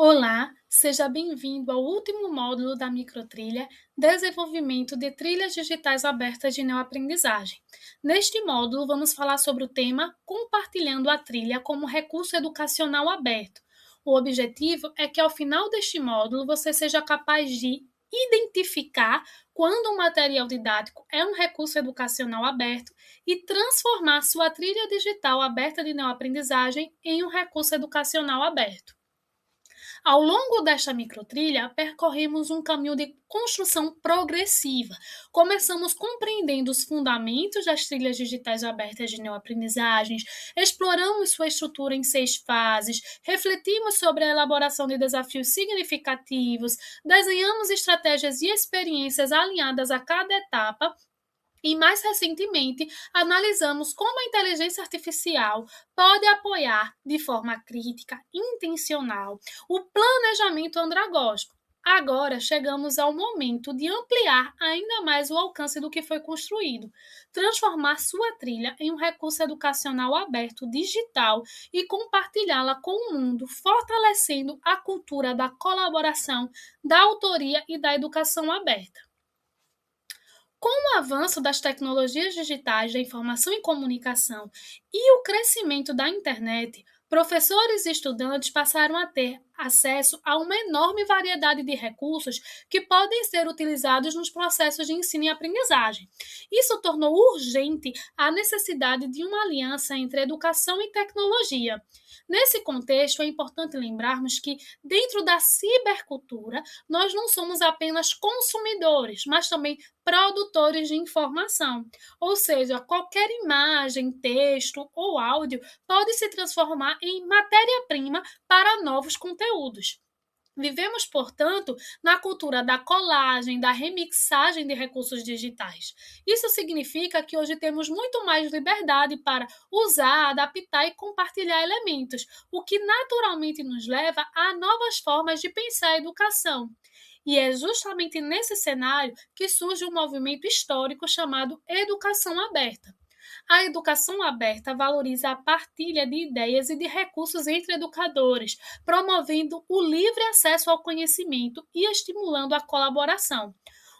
Olá, seja bem-vindo ao último módulo da microtrilha Desenvolvimento de Trilhas Digitais Abertas de Neoaprendizagem. Neste módulo, vamos falar sobre o tema Compartilhando a Trilha como Recurso Educacional Aberto. O objetivo é que, ao final deste módulo, você seja capaz de identificar quando um material didático é um recurso educacional aberto e transformar sua trilha digital aberta de neoaprendizagem em um recurso educacional aberto. Ao longo desta microtrilha, percorremos um caminho de construção progressiva. Começamos compreendendo os fundamentos das trilhas digitais abertas de neoaprendizagens, exploramos sua estrutura em 6 fases, refletimos sobre a elaboração de desafios significativos, desenhamos estratégias e experiências alinhadas a cada etapa e, mais recentemente, analisamos como a inteligência artificial pode apoiar de forma crítica, intencional, o planejamento andragógico. Agora chegamos ao momento de ampliar ainda mais o alcance do que foi construído, transformar sua trilha em um recurso educacional aberto digital e compartilhá-la com o mundo, fortalecendo a cultura da colaboração, da autoria e da educação aberta. Com o avanço das tecnologias digitais da informação e comunicação e o crescimento da internet, professores e estudantes passaram a ter acesso a uma enorme variedade de recursos que podem ser utilizados nos processos de ensino e aprendizagem. Isso tornou urgente a necessidade de uma aliança entre educação e tecnologia. Nesse contexto, é importante lembrarmos que, dentro da cibercultura, nós não somos apenas consumidores, mas também produtores de informação. Ou seja, qualquer imagem, texto ou áudio pode se transformar em matéria-prima para novos conteúdos. Vivemos, portanto, na cultura da colagem, da remixagem de recursos digitais. Isso significa que hoje temos muito mais liberdade para usar, adaptar e compartilhar elementos, o que naturalmente nos leva a novas formas de pensar a educação. E é justamente nesse cenário que surge um movimento histórico chamado Educação Aberta. A educação aberta valoriza a partilha de ideias e de recursos entre educadores, promovendo o livre acesso ao conhecimento e estimulando a colaboração.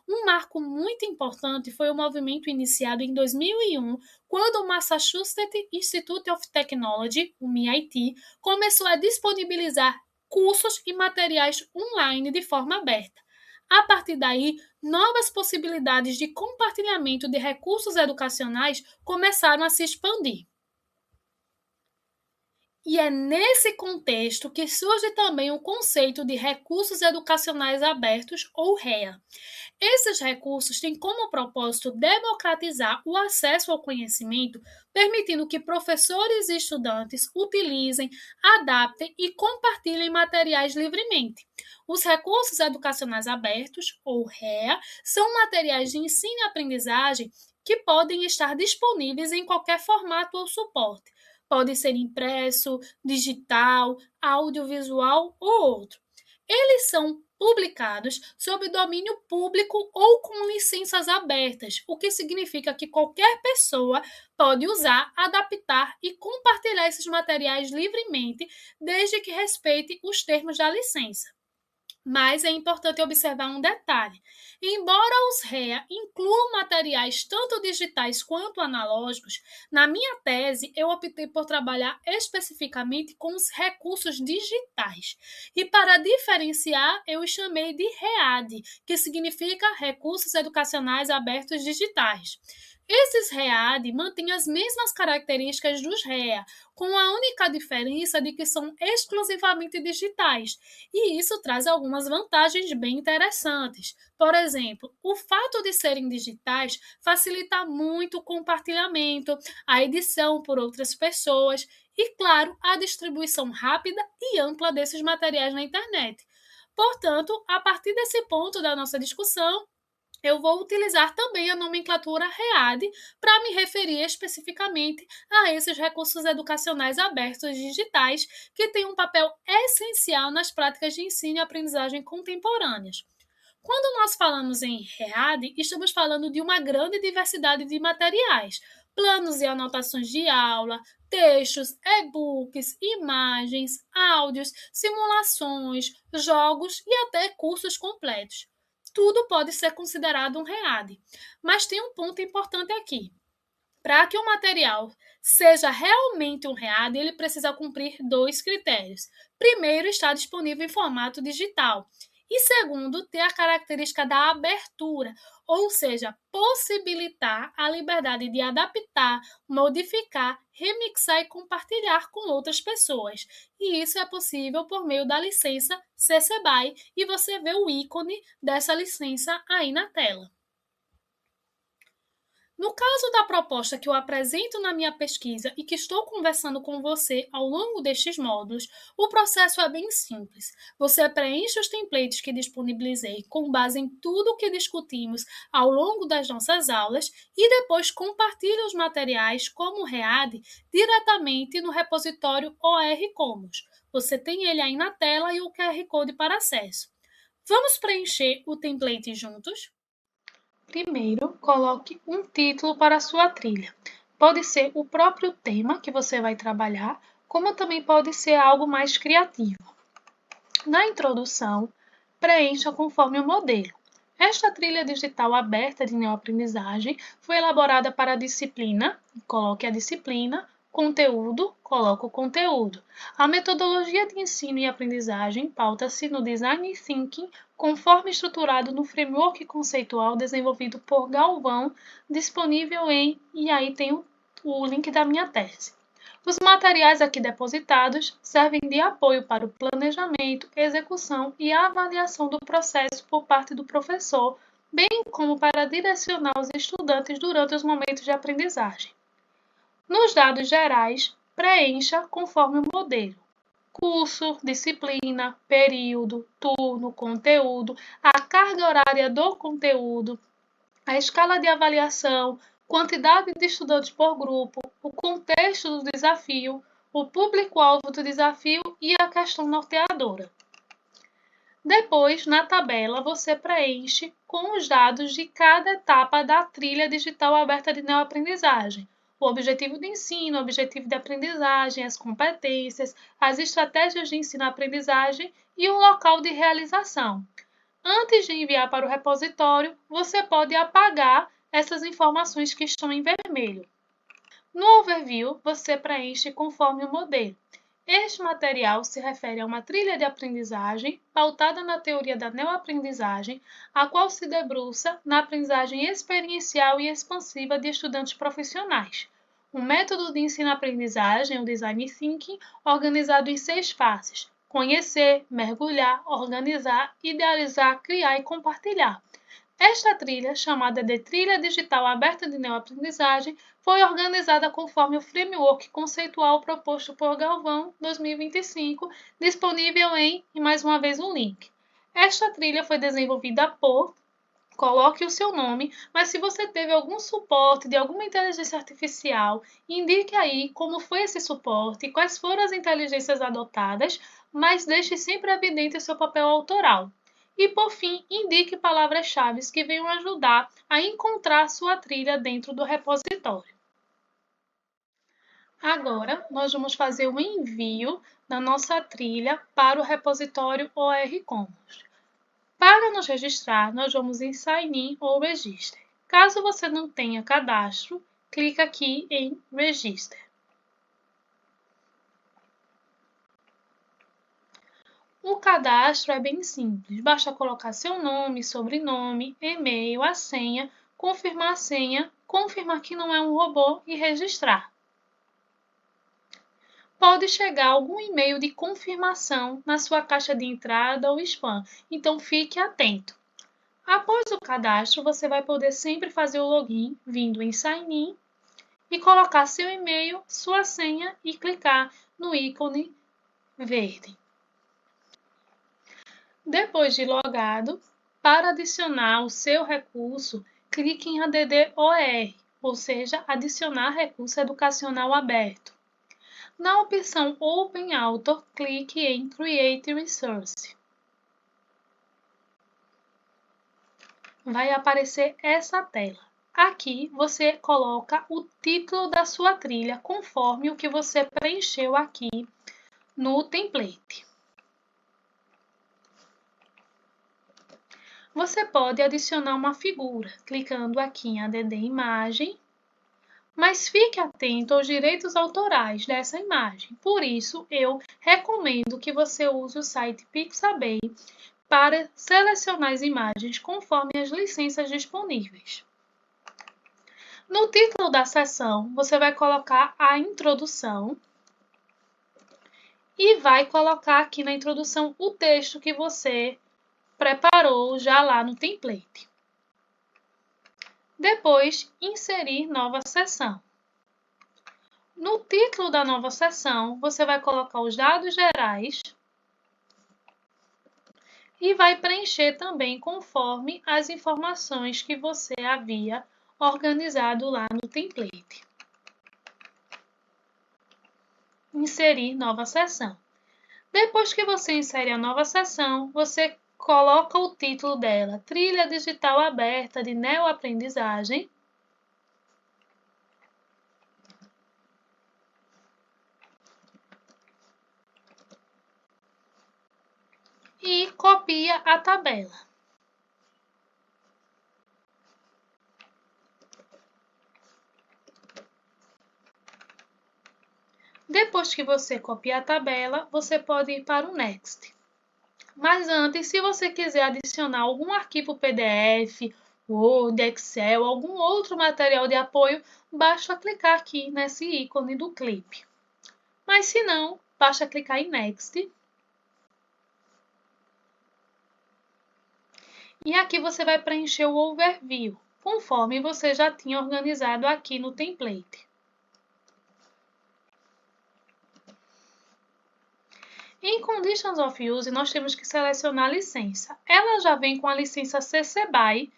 Um marco muito importante foi o movimento iniciado em 2001, quando o Massachusetts Institute of Technology, o MIT, começou a disponibilizar cursos e materiais online de forma aberta. A partir daí, novas possibilidades de compartilhamento de recursos educacionais começaram a se expandir. E é nesse contexto que surge também o conceito de recursos educacionais abertos, ou REA. Esses recursos têm como propósito democratizar o acesso ao conhecimento, permitindo que professores e estudantes utilizem, adaptem e compartilhem materiais livremente. Os recursos educacionais abertos, ou REA, são materiais de ensino e aprendizagem que podem estar disponíveis em qualquer formato ou suporte. Pode ser impresso, digital, audiovisual ou outro. Eles são publicados sob domínio público ou com licenças abertas, o que significa que qualquer pessoa pode usar, adaptar e compartilhar esses materiais livremente, desde que respeite os termos da licença. Mas é importante observar um detalhe. Embora os REA incluam materiais tanto digitais quanto analógicos, na minha tese eu optei por trabalhar especificamente com os recursos digitais. E para diferenciar, eu os chamei de READ, que significa Recursos Educacionais Abertos Digitais. Esses READ mantêm as mesmas características dos REA, com a única diferença de que são exclusivamente digitais, e isso traz algumas vantagens bem interessantes. Por exemplo, o fato de serem digitais facilita muito o compartilhamento, a edição por outras pessoas e, claro, a distribuição rápida e ampla desses materiais na internet. Portanto, a partir desse ponto da nossa discussão, eu vou utilizar também a nomenclatura READ para me referir especificamente a esses recursos educacionais abertos digitais que têm um papel essencial nas práticas de ensino e aprendizagem contemporâneas. Quando nós falamos em READ, estamos falando de uma grande diversidade de materiais, planos e anotações de aula, textos, e-books, imagens, áudios, simulações, jogos e até cursos completos. Tudo pode ser considerado um READ. Mas tem um ponto importante aqui. Para que o material seja realmente um READ, ele precisa cumprir dois critérios. Primeiro, estar disponível em formato digital. E segundo, ter a característica da abertura, ou seja, possibilitar a liberdade de adaptar, modificar, remixar e compartilhar com outras pessoas. E isso é possível por meio da licença CC BY, e você vê o ícone dessa licença aí na tela. No caso da proposta que eu apresento na minha pesquisa e que estou conversando com você ao longo destes módulos, o processo é bem simples. Você preenche os templates que disponibilizei com base em tudo o que discutimos ao longo das nossas aulas e depois compartilha os materiais como READ diretamente no repositório OR Commons. Você tem ele aí na tela e o QR Code para acesso. Vamos preencher o template juntos? Primeiro, coloque um título para a sua trilha. Pode ser o próprio tema que você vai trabalhar, como também pode ser algo mais criativo. Na introdução, preencha conforme o modelo. Esta trilha digital aberta de neoaprendizagem foi elaborada para a disciplina, coloque a disciplina, conteúdo, coloque o conteúdo. A metodologia de ensino e aprendizagem pauta-se no Design Thinking, conforme estruturado no framework conceitual desenvolvido por Galvão, disponível e aí tem o link da minha tese. Os materiais aqui depositados servem de apoio para o planejamento, execução e avaliação do processo por parte do professor, bem como para direcionar os estudantes durante os momentos de aprendizagem. Nos dados gerais, preencha conforme o modelo: curso, disciplina, período, turno, conteúdo, a carga horária do conteúdo, a escala de avaliação, quantidade de estudantes por grupo, o contexto do desafio, o público-alvo do desafio e a questão norteadora. Depois, na tabela, você preenche com os dados de cada etapa da trilha digital aberta de neoaprendizagem: o objetivo de ensino, o objetivo de aprendizagem, as competências, as estratégias de ensino-aprendizagem e o local de realização. Antes de enviar para o repositório, você pode apagar essas informações que estão em vermelho. No overview, você preenche conforme o modelo. Este material se refere a uma trilha de aprendizagem pautada na teoria da neoaprendizagem, a qual se debruça na aprendizagem experiencial e expansiva de estudantes profissionais. Um método de ensino-aprendizagem, o Design Thinking, organizado em 6 fases: conhecer, mergulhar, organizar, idealizar, criar e compartilhar. Esta trilha, chamada de Trilha Digital Aberta de Neoaprendizagem, foi organizada conforme o framework conceitual proposto por Galvão 2025, disponível e mais uma vez, um link. Esta trilha foi desenvolvida por... Coloque o seu nome, mas se você teve algum suporte de alguma inteligência artificial, indique aí como foi esse suporte e quais foram as inteligências adotadas, mas deixe sempre evidente o seu papel autoral. E, por fim, indique palavras-chave que venham ajudar a encontrar sua trilha dentro do repositório. Agora, nós vamos fazer o envio da nossa trilha para o repositório OR Commons. Para nos registrar, nós vamos em Sign In ou Register. Caso você não tenha cadastro, clica aqui em Register. O cadastro é bem simples, basta colocar seu nome, sobrenome, e-mail, a senha, confirmar que não é um robô e registrar. Pode chegar algum e-mail de confirmação na sua caixa de entrada ou spam, então fique atento. Após o cadastro, você vai poder sempre fazer o login vindo em Sign In e colocar seu e-mail, sua senha e clicar no ícone verde. Depois de logado, para adicionar o seu recurso, clique em ADD OER, ou seja, adicionar recurso educacional aberto. Na opção Open Author, clique em Create Resource. Vai aparecer essa tela. Aqui você coloca o título da sua trilha conforme o que você preencheu aqui no template. Você pode adicionar uma figura, clicando aqui em ADD Imagem, mas fique atento aos direitos autorais dessa imagem. Por isso, eu recomendo que você use o site Pixabay para selecionar as imagens conforme as licenças disponíveis. No título da seção, você vai colocar a introdução e vai colocar aqui na introdução o texto que você preparou já lá no template. Depois, inserir nova seção. No título da nova seção, você vai colocar os dados gerais e vai preencher também conforme as informações que você havia organizado lá no template. Inserir nova seção. Depois que você insere a nova seção, você coloca o título dela, Trilha Digital Aberta de Neoaprendizagem. E copia a tabela. Depois que você copia a tabela, você pode ir para o Next. Mas antes, se você quiser adicionar algum arquivo PDF, Word, Excel, algum outro material de apoio, basta clicar aqui nesse ícone do clipe. Mas se não, basta clicar em Next. E aqui você vai preencher o overview, conforme você já tinha organizado aqui no template. Em Conditions of Use, nós temos que selecionar a licença. Ela já vem com a licença CC BY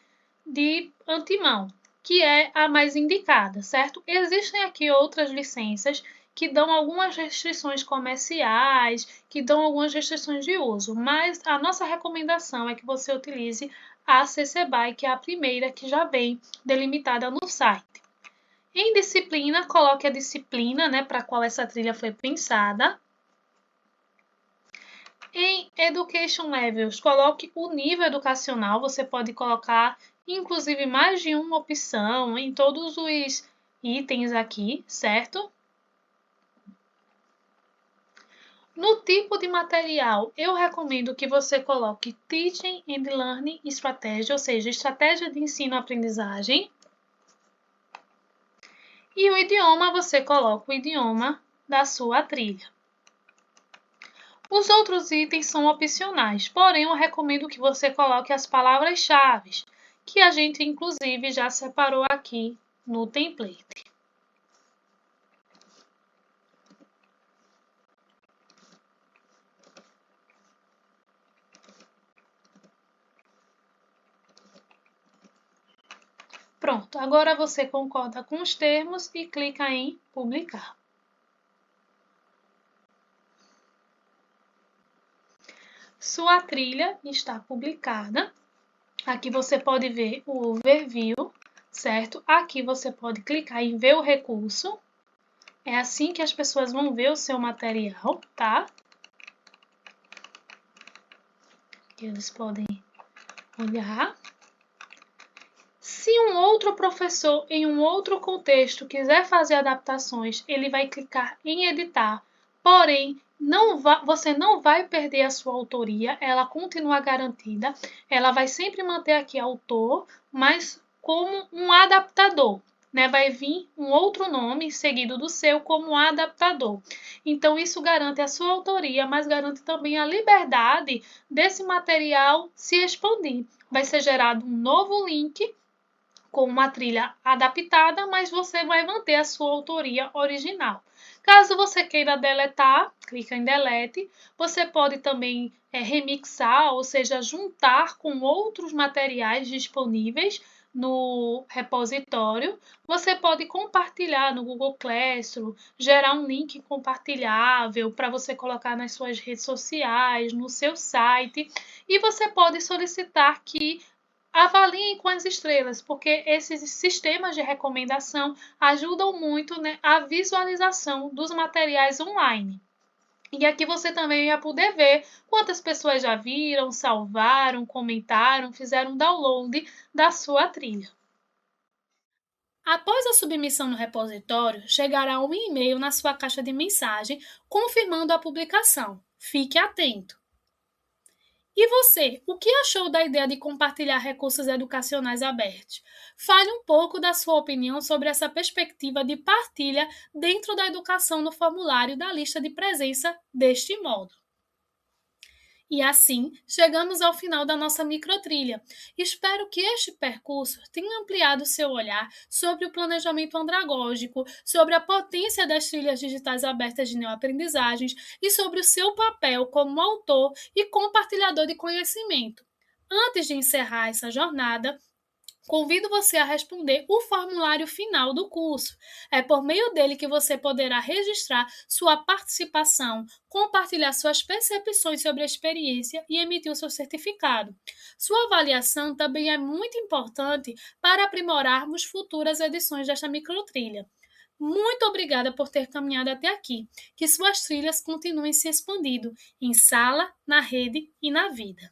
de antemão, que é a mais indicada, certo? Existem aqui outras licenças que dão algumas restrições comerciais, que dão algumas restrições de uso, mas a nossa recomendação é que você utilize a CC BY, que é a primeira que já vem delimitada no site. Em disciplina, coloque a disciplina, para a qual essa trilha foi pensada. Em Education Levels, coloque o nível educacional. Você pode colocar, inclusive, mais de uma opção em todos os itens aqui, certo? No tipo de material, eu recomendo que você coloque Teaching and Learning Strategy, ou seja, estratégia de ensino-aprendizagem. E o idioma, você coloca o idioma da sua trilha. Os outros itens são opcionais, porém eu recomendo que você coloque as palavras-chave, que a gente inclusive já separou aqui no template. Pronto, agora você concorda com os termos e clica em publicar. Sua trilha está publicada. Aqui você pode ver o overview, certo? Aqui você pode clicar em ver o recurso. É assim que as pessoas vão ver o seu material, tá? Eles podem olhar. Se um outro professor em um outro contexto quiser fazer adaptações, ele vai clicar em editar, porém você não vai perder a sua autoria, ela continua garantida, ela vai sempre manter aqui autor, mas como um adaptador. Vai vir um outro nome seguido do seu como adaptador. Então, isso garante a sua autoria, mas garante também a liberdade desse material se expandir. Vai ser gerado um novo link com uma trilha adaptada, mas você vai manter a sua autoria original. Caso você queira deletar, clica em Delete. Você pode também remixar, ou seja, juntar com outros materiais disponíveis no repositório. Você pode compartilhar no Google Classroom, gerar um link compartilhável para você colocar nas suas redes sociais, no seu site. E você pode solicitar que Avaliem com as estrelas, porque esses sistemas de recomendação ajudam muito, né, a visualização dos materiais online. E aqui você também vai poder ver quantas pessoas já viram, salvaram, comentaram, fizeram download da sua trilha. Após a submissão no repositório, chegará um e-mail na sua caixa de mensagem confirmando a publicação. Fique atento! E você, o que achou da ideia de compartilhar recursos educacionais abertos? Fale um pouco da sua opinião sobre essa perspectiva de partilha dentro da educação no formulário da lista de presença deste módulo. E assim, chegamos ao final da nossa microtrilha. Espero que este percurso tenha ampliado seu olhar sobre o planejamento andragógico, sobre a potência das trilhas digitais abertas de neoaprendizagens e sobre o seu papel como autor e compartilhador de conhecimento. Antes de encerrar essa jornada, convido você a responder o formulário final do curso. É por meio dele que você poderá registrar sua participação, compartilhar suas percepções sobre a experiência e emitir o seu certificado. Sua avaliação também é muito importante para aprimorarmos futuras edições desta microtrilha. Muito obrigada por ter caminhado até aqui. Que suas trilhas continuem se expandindo em sala, na rede e na vida.